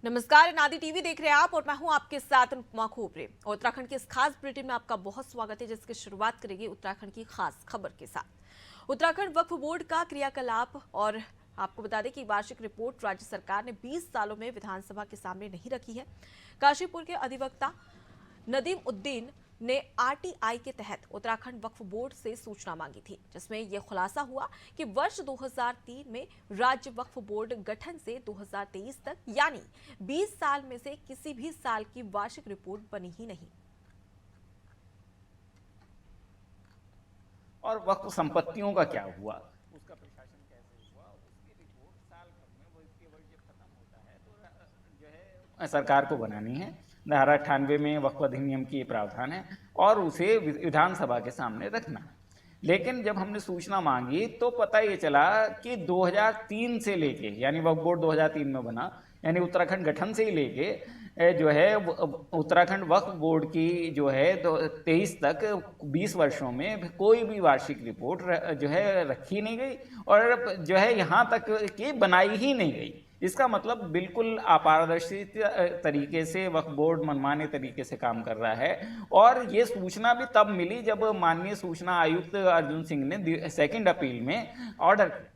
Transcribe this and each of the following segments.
नमस्कार, नादी टीवी देख रहे हैं आप और मैं हूं आपके साथ अनुपमा खोपरे। और उत्तराखंड के इस खास बुलेटिन में आपका बहुत स्वागत है, जिसकी शुरुआत करेंगे उत्तराखंड की खास खबर के साथ। उत्तराखंड वक्फ बोर्ड का क्रियाकलाप। और आपको बता दें कि वार्षिक रिपोर्ट राज्य सरकार ने 20 सालों में विधानसभा के सामने नहीं रखी है। काशीपुर के अधिवक्ता नदीम उद्दीन ने आरटीआई के तहत उत्तराखंड वक्फ बोर्ड से सूचना मांगी थी, जिसमें यह खुलासा हुआ कि वर्ष 2003 में राज्य वक्फ बोर्ड गठन से 2023 तक यानी 20 साल में से किसी भी साल की वार्षिक रिपोर्ट बनी ही नहीं। और वक्फ संपत्तियों का क्या हुआ, उसका प्रशासन कैसे हुआ, उसकी रिपोर्ट साल भर में वो इसके वर्ष जब खत्म होता है तो जो है सरकार को बनानी है। धारा 98 में वक्फ अधिनियम की प्रावधान है और उसे विधानसभा के सामने रखना। लेकिन जब हमने सूचना मांगी तो पता ये चला कि 2003 से लेके, यानी वक्फ बोर्ड 2003 में बना, यानी उत्तराखंड गठन से ही लेके जो है उत्तराखंड वक्फ बोर्ड की जो है 23 तक 20 वर्षों में कोई भी वार्षिक रिपोर्ट जो है रखी नहीं गई और जो है यहाँ तक कि बनाई ही नहीं गई। इसका मतलब बिल्कुल अपारदर्शी तरीके से वक्फ बोर्ड मनमाने तरीके से काम कर रहा है। और ये सूचना भी तब मिली जब माननीय सूचना आयुक्त अर्जुन सिंह ने सेकंड अपील में ऑर्डर किया।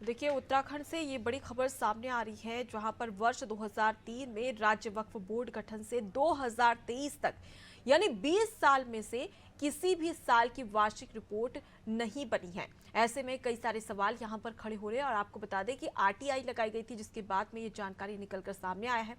देखिए, उत्तराखंड से ये बड़ी खबर सामने आ रही है, जहां पर वर्ष 2003 में राज्य वक्फ बोर्ड गठन से 2023 तक यानी 20 साल में से किसी भी साल की वार्षिक रिपोर्ट नहीं बनी है। ऐसे में कई सारे सवाल यहां पर खड़े हो रहे हैं और आपको बता दें कि आरटीआई लगाई गई थी, जिसके बाद में ये जानकारी निकलकर सामने आया है।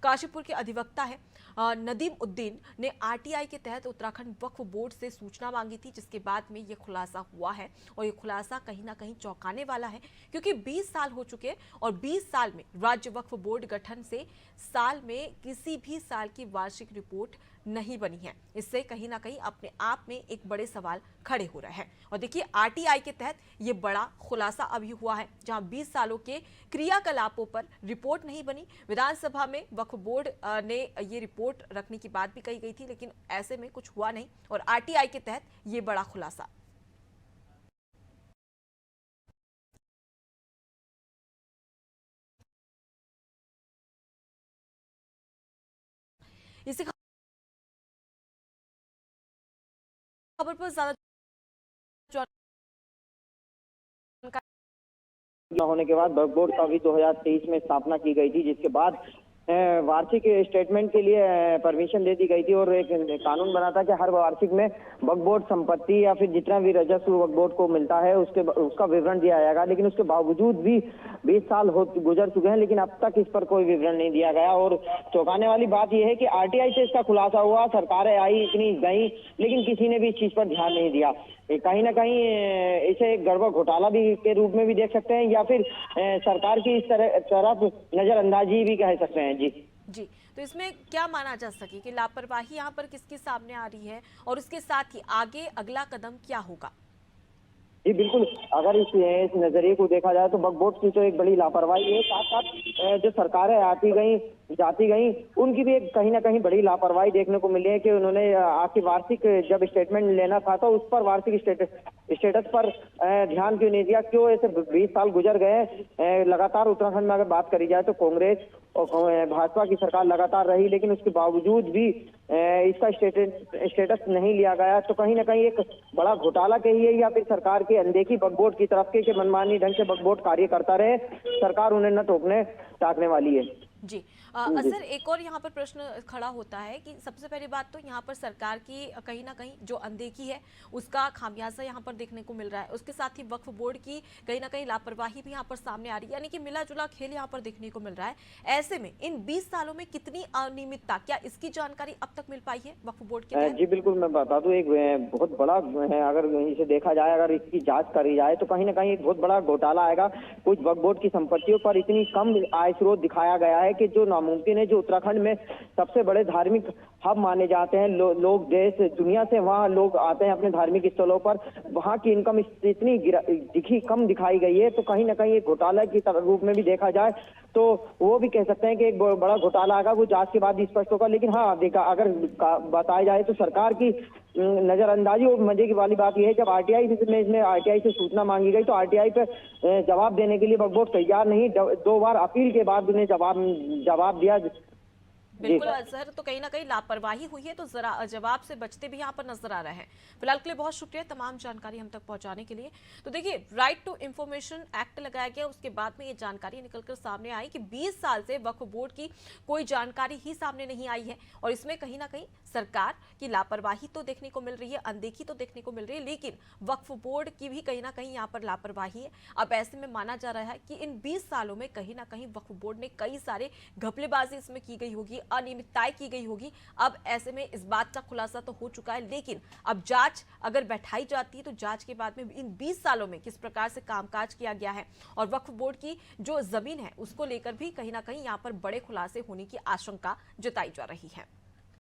काशीपुर के अधिवक्ता है नदीम उद्दीन ने आरटीआई के तहत उत्तराखंड वक्फ बोर्ड से सूचना मांगी थी, जिसके बाद में ये खुलासा हुआ है। और ये खुलासा कहीं ना कहीं चौंकाने वाला है, क्योंकि 20 साल हो चुके हैं और 20 साल में राज्य वक्फ बोर्ड गठन से साल में किसी भी साल की वार्षिक रिपोर्ट नहीं बनी है। इससे कहीं ना कहीं अपने आप में एक बड़े सवाल खड़े हो रहे हैं। और देखिए, आरटीआई के तहत ये बड़ा खुलासा अभी हुआ है, जहां 20 सालों के क्रियाकलापों पर रिपोर्ट नहीं बनी। विधानसभा में वक्फ बोर्ड ने ये रिपोर्ट रखने की बात भी कही गई थी, लेकिन ऐसे में कुछ हुआ नहीं और आरटीआई के तहत ये बड़ा खुलासा। इसी खबर पर ज्यादा होने के बाद वक्फ बोर्ड का भी 2023 में स्थापना की गई थी, जिसके बाद वार्षिक स्टेटमेंट के लिए परमिशन दे दी गई थी और एक कानून बना था कि हर वार्षिक में वक्फ बोर्ड संपत्ति या फिर जितना भी राजस्व वक्फ बोर्ड को मिलता है उसका विवरण दिया जाएगा। लेकिन उसके बावजूद भी 20 साल गुजर चुके हैं, लेकिन अब तक इस पर कोई विवरण नहीं दिया गया। और चौंकाने वाली बात यह है कि आरटीआई से इसका खुलासा हुआ, सरकारें आई, इतनी गई, लेकिन किसी ने भी इस चीज पर ध्यान नहीं दिया। कहीं ना कहीं इसे गड़बड़ घोटाला भी के रूप में भी देख सकते हैं या फिर सरकार की इस तरफ नजरअंदाजी भी कह सकते हैं। जी, तो इसमें क्या माना जा सके कि लापरवाही यहाँ पर किसके सामने आ रही है और उसके साथ ही आगे अगला कदम क्या होगा? जी बिल्कुल, अगर इस नजरिए को देखा जाए तो वक्फ बोर्ड की तो एक बड़ी लापरवाही है, साथ साथ जो सरकारें आती गई जाती गई उनकी भी एक कहीं ना कहीं बड़ी लापरवाही देखने को मिली है कि उन्होंने आखिर वार्षिक जब स्टेटमेंट लेना था तो उस पर वार्षिक स्टेटस पर ध्यान क्यों नहीं दिया। क्यों ऐसे 20 साल गुजर गए। लगातार उत्तराखंड में अगर बात करी जाए तो कांग्रेस और भाजपा की सरकार लगातार रही, लेकिन उसके बावजूद भी इसका स्टेटस नहीं लिया गया। तो कहीं ना कहीं एक बड़ा घोटाला कहिए या फिर सरकार की अनदेखी वक्फ बोर्ड की तरफ के मनमानी ढंग से वक्फ बोर्ड कार्य करता रहे, सरकार उन्हें न टाकने वाली है। जी सर, एक और यहाँ पर प्रश्न खड़ा होता है कि सबसे पहली बात तो यहाँ पर सरकार की कहीं ना कहीं जो अनदेखी है उसका खामियाजा यहाँ पर देखने को मिल रहा है। उसके साथ ही वक्फ बोर्ड की कहीं ना कहीं लापरवाही भी यहाँ पर सामने आ रही है, यानी कि मिला जुला खेल यहाँ पर देखने को मिल रहा है। ऐसे में इन 20 सालों में कितनी अनियमितता, क्या इसकी जानकारी अब तक मिल पाई है वक्फ बोर्ड के? जी बिल्कुल, मैं बता दूं, एक बहुत बड़ा अगर इसे देखा जाए, अगर इसकी जांच करी जाए तो कहीं ना कहीं एक बहुत बड़ा घोटाला आएगा। कुछ वक्फ बोर्ड की संपत्तियों पर इतनी कम आय स्रोत दिखाया गया है कि जो नामुमकिन है। जो उत्तराखंड में सबसे बड़े धार्मिक हब माने जाते हैं, लोग देश दुनिया से वहाँ लोग आते हैं अपने धार्मिक स्थलों पर, वहाँ की इनकम इतनी कम दिखाई गई है। तो कहीं ना कहीं एक घोटाला की रूप में भी देखा जाए तो वो भी कह सकते हैं कि एक बड़ा घोटाला आएगा, वो जांच के बाद स्पष्ट होगा। लेकिन हाँ देखा, अगर बताया जाए तो सरकार की नजरअंदाजी। और मजे की वाली बात यह है, जब आरटीआई में इसमें आरटीआई से सूचना मांगी गई तो आरटीआई पे जवाब देने के लिए वक्फ बोर्ड तैयार नहीं। 2 बार अपील के बाद उन्हें जवाब दिया। बिल्कुल अजहर, तो कहीं ना कहीं लापरवाही हुई है, तो जरा जवाब से बचते भी यहाँ पर नजर आ रहे हैं। फिलहाल के लिए बहुत शुक्रिया तमाम जानकारी हम तक पहुंचाने के लिए। तो देखिए, राइट टू इंफॉर्मेशन एक्ट लगाया गया, उसके बाद में ये जानकारी निकलकर सामने आई कि 20 साल से वक्फ बोर्ड की कोई जानकारी ही सामने नहीं आई है और इसमें कहीं ना कहीं सरकार की लापरवाही तो देखने को मिल रही है, अनदेखी तो देखने को मिल रही है, लेकिन वक्फ बोर्ड की भी कहीं ना कहीं यहाँ पर लापरवाही है। अब ऐसे में माना जा रहा है कि इन 20 सालों में कहीं ना कहीं वक्फ बोर्ड ने कई सारे घपलेबाजी इसमें की गई होगी, अनियमितताएं की गई होगी। अब ऐसे में इस बात का खुलासा तो हो चुका है, लेकिन अब जांच अगर बैठाई जाती है तो जांच के बाद में इन 20 सालों में किस प्रकार से कामकाज किया गया है और वक्फ बोर्ड की जो जमीन है उसको लेकर भी कहीं ना कहीं यहाँ पर बड़े खुलासे होने की आशंका जताई जा रही है।